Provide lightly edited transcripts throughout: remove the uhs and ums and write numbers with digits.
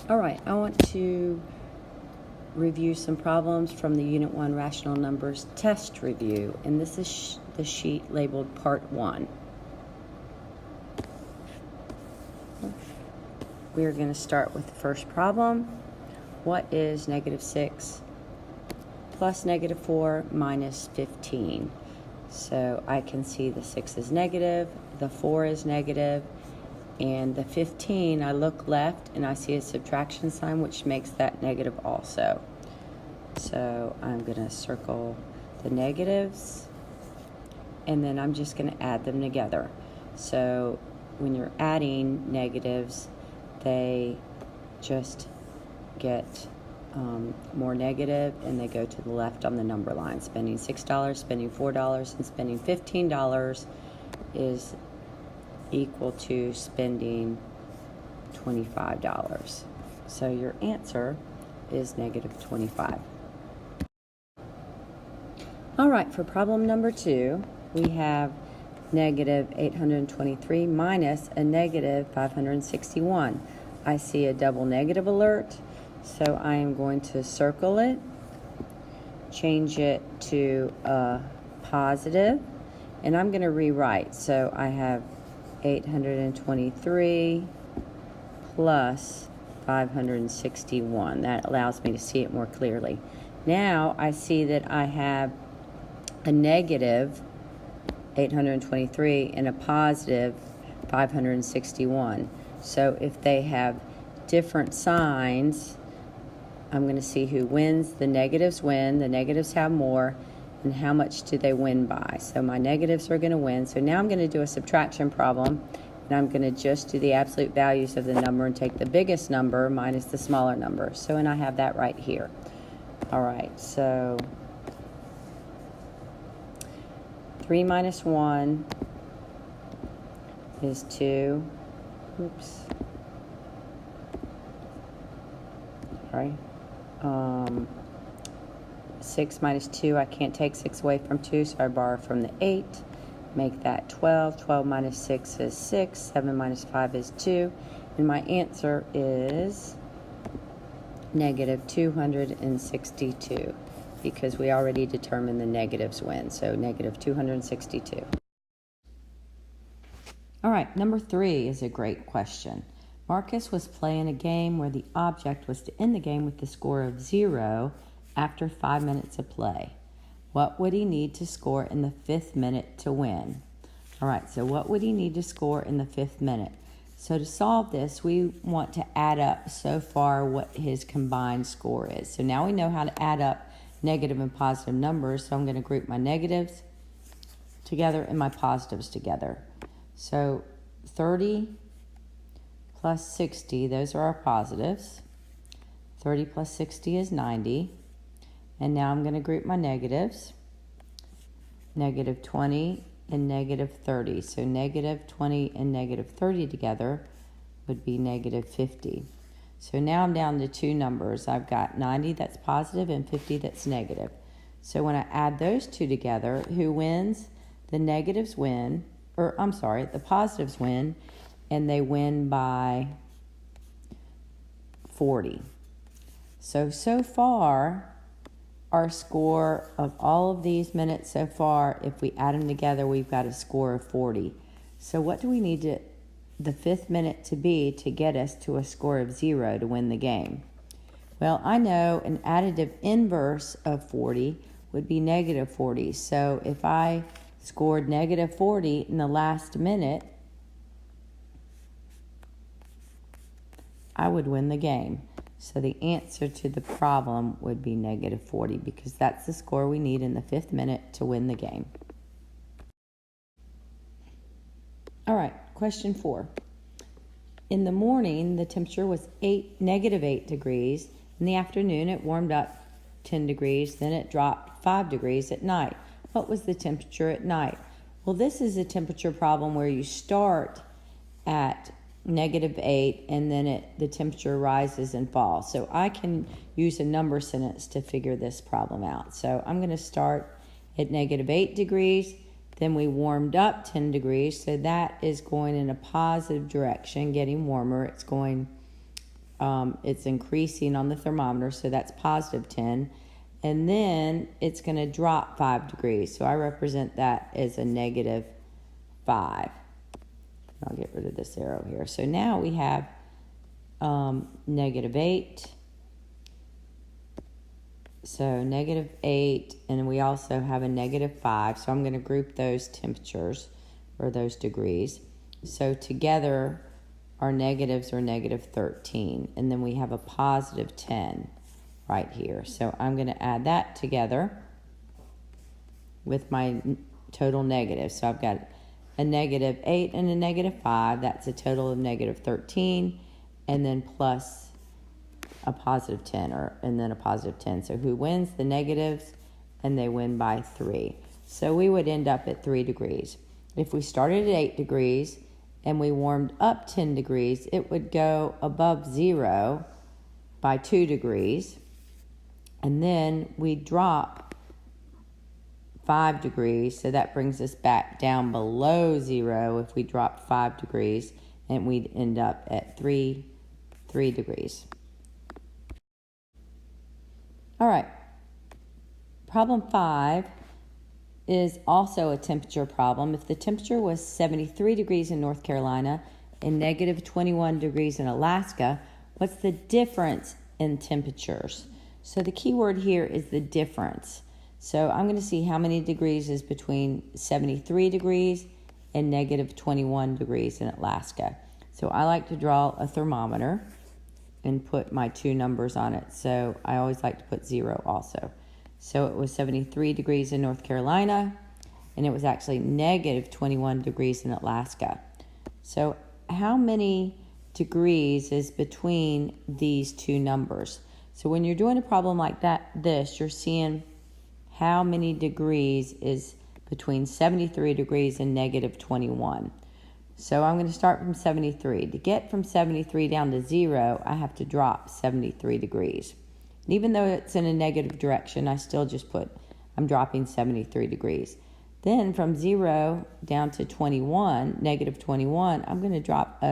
All right, I want to review some problems from the Unit 1 Rational Numbers Test Review, and this is the sheet labeled Part 1. We're going to start with the first problem. What is negative 6 plus negative 4 minus 15? So I can see the 6 is negative, the 4 is negative, and the 15, I look left and I see a subtraction sign, which makes that negative also. So I'm going to circle the negatives, and then I'm just going to add them together. So when you're adding negatives, they just get more negative, and they go to the left on the number line. Spending $6, spending $4, and spending $15 is equal to spending $25. So your answer is negative 25. All right, for problem number 2, we have negative 823 minus a negative 561. I see a double negative alert, so I am going to circle it, change it to a positive, and I'm going to rewrite. So I have 823 plus 561. That allows me to see it more clearly. Now I see that I have a negative 823 and a positive 561. So if they have different signs, I'm going to see who wins. The negatives win. The negatives have more. And how much do they win by? So my negatives are going to win. So now I'm going to do a subtraction problem, and I'm going to just do the absolute values of the number and take the biggest number minus the smaller number. So, and I have that right here. All right, so 3 minus 1 is 2. Oops. Sorry. 6 minus 2, I can't take 6 away from 2, so I borrow from the 8. Make that 12. 12 minus 6 is 6. 7 minus 5 is 2. And my answer is negative 262, because we already determined the negatives win. So negative 262. All right, number 3 is a great question. Marcus was playing a game where the object was to end the game with the score of 0 after 5 minutes of play. What would he need to score in the 5th minute to win? All right, so what would he need to score in the 5th minute? So to solve this, we want to add up so far what his combined score is. So now we know how to add up negative and positive numbers, so I'm going to group my negatives together and my positives together. So 30 plus 60, those are our positives. 30 plus 60 is 90. And now I'm going to group my negatives. Negative 20 and negative 30. So negative 20 and negative 30 together would be negative 50. So now I'm down to 2 numbers. I've got 90 that's positive and 50 that's negative. So when I add those 2 together, who wins? The negatives win, the positives win, and they win by 40. So far, our score of all of these minutes so far, if we add them together, we've got a score of 40. So what do we need the 5th minute to be to get us to a score of 0 to win the game? Well, I know an additive inverse of 40 would be negative 40. So if I scored negative 40 in the last minute, I would win the game. So the answer to the problem would be negative 40, because that's the score we need in the 5th minute to win the game. All right, question 4. In the morning, the temperature was negative 8 degrees. In the afternoon, it warmed up 10 degrees. Then it dropped 5 degrees at night. What was the temperature at night? Well, this is a temperature problem where you start at negative 8, and then the temperature rises and falls. So I can use a number sentence to figure this problem out. So I'm going to start at negative 8 degrees. Then we warmed up 10 degrees. So that is going in a positive direction, getting warmer. It's going it's increasing on the thermometer, so that's positive 10. And then it's going to drop 5 degrees. So I represent that as a negative 5. I'll get rid of this arrow here. So now we have negative 8. So negative 8, and we also have a negative 5. So I'm going to group those temperatures, or those degrees. So together, our negatives are negative 13. And then we have a positive 10 right here. So I'm going to add that together with my total negatives. So I've got a negative 8 and a negative 5. That's a total of negative 13. And then plus a positive 10, and then a positive 10. So who wins? The negatives, and they win by 3. So we would end up at 3 degrees. If we started at 8 degrees and we warmed up 10 degrees, it would go above 0 by 2 degrees. And then we drop 5 degrees, so that brings us back down below 0 if we dropped 5 degrees, and we'd end up at 3 degrees. All right, problem 5 is also a temperature problem. If the temperature was 73 degrees in North Carolina and negative 21 degrees in Alaska, what's the difference in temperatures? So the key word here is the difference. So I'm going to see how many degrees is between 73 degrees and negative 21 degrees in Alaska. So I like to draw a thermometer and put my 2 numbers on it. So I always like to put 0 also. So it was 73 degrees in North Carolina, and it was actually negative 21 degrees in Alaska. So how many degrees is between these 2 numbers? So when you're doing a problem like this, you're seeing how many degrees is between 73 degrees and negative 21. So I'm going to start from 73. To get from 73 down to 0, I have to drop 73 degrees. And even though it's in a negative direction, I still just put, I'm dropping 73 degrees. Then from 0 down to 21, negative 21, I'm going to drop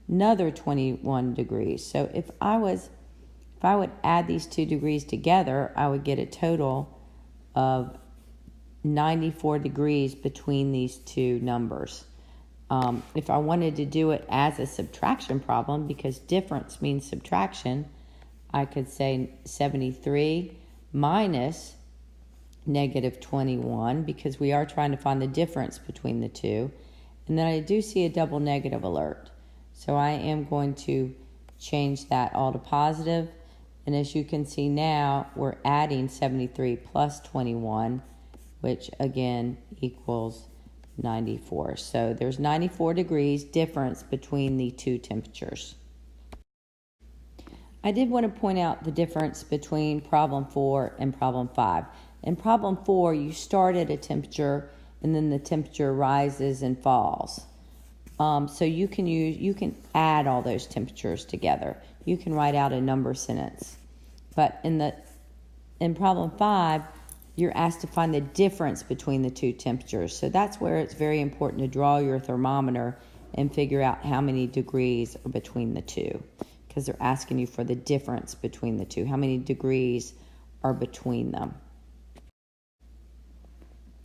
another 21 degrees. So if I would add these 2 degrees together, I would get a total of 94 degrees between these 2 numbers. If I wanted to do it as a subtraction problem, because difference means subtraction, I could say 73 minus negative 21, because we are trying to find the difference between the 2. And then I do see a double negative alert. So I am going to change that all to positive. And as you can see now, we're adding 73 plus 21, which again equals 94. So there's 94 degrees difference between the 2 temperatures. I did want to point out the difference between problem 4 and problem 5. In problem 4, you start at a temperature and then the temperature rises and falls. So you can add all those temperatures together. You can write out a number sentence. But in problem 5, you're asked to find the difference between the 2 temperatures. So that's where it's very important to draw your thermometer and figure out how many degrees are between the 2, because they're asking you for the difference between the 2. How many degrees are between them?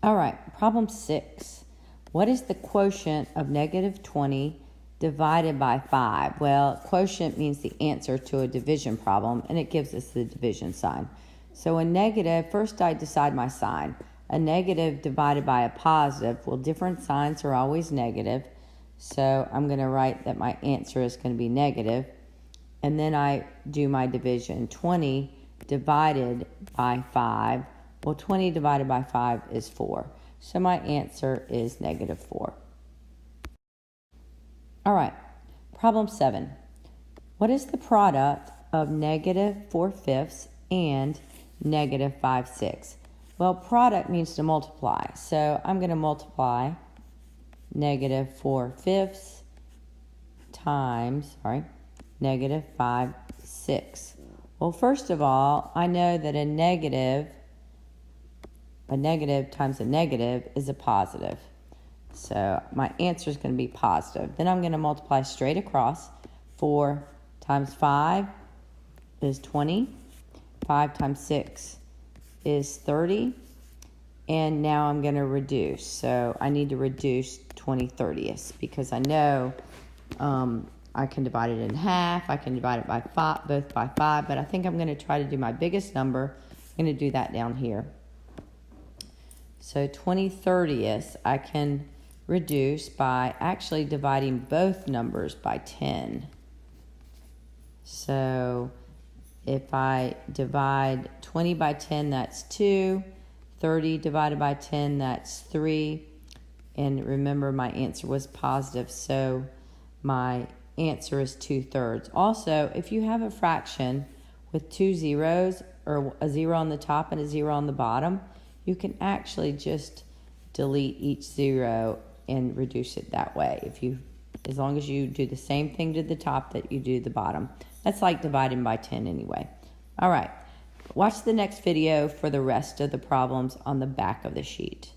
All right, problem 6. What is the quotient of negative 20 divided by 5? Well, quotient means the answer to a division problem, and it gives us the division sign. So a negative, first I decide my sign. A negative divided by a positive, well, different signs are always negative. So I'm going to write that my answer is going to be negative. And then I do my division. 20 divided by 5. Well, 20 divided by 5 is 4. So my answer is negative 4. All right, problem 7. What is the product of negative 4/5 and negative 5/6? Well, product means to multiply. So I'm going to multiply negative 4/5 times, negative 5/6. Well, first of all, I know that a negative times a negative is a positive. So my answer is going to be positive. Then I'm going to multiply straight across 4 times 5 is 20. 5 times 6 is 30. And now I'm going to reduce. So I need to reduce 20/30ths because I know I can divide it in half. I can divide it by 5, both by 5. But I think I'm going to try to do my biggest number. I'm going to do that down here. So 20/30ths I can reduce by actually dividing both numbers by 10. So if I divide 20 by 10, that's 2. 30 divided by 10, that's 3. And remember, my answer was positive, so my answer is 2/3. Also, if you have a fraction with 2 zeros, or a 0 on the top and a 0 on the bottom, you can actually just delete each 0 and reduce it that way. As long as you do the same thing to the top that you do the bottom. That's like dividing by 10 anyway. All right. Watch the next video for the rest of the problems on the back of the sheet.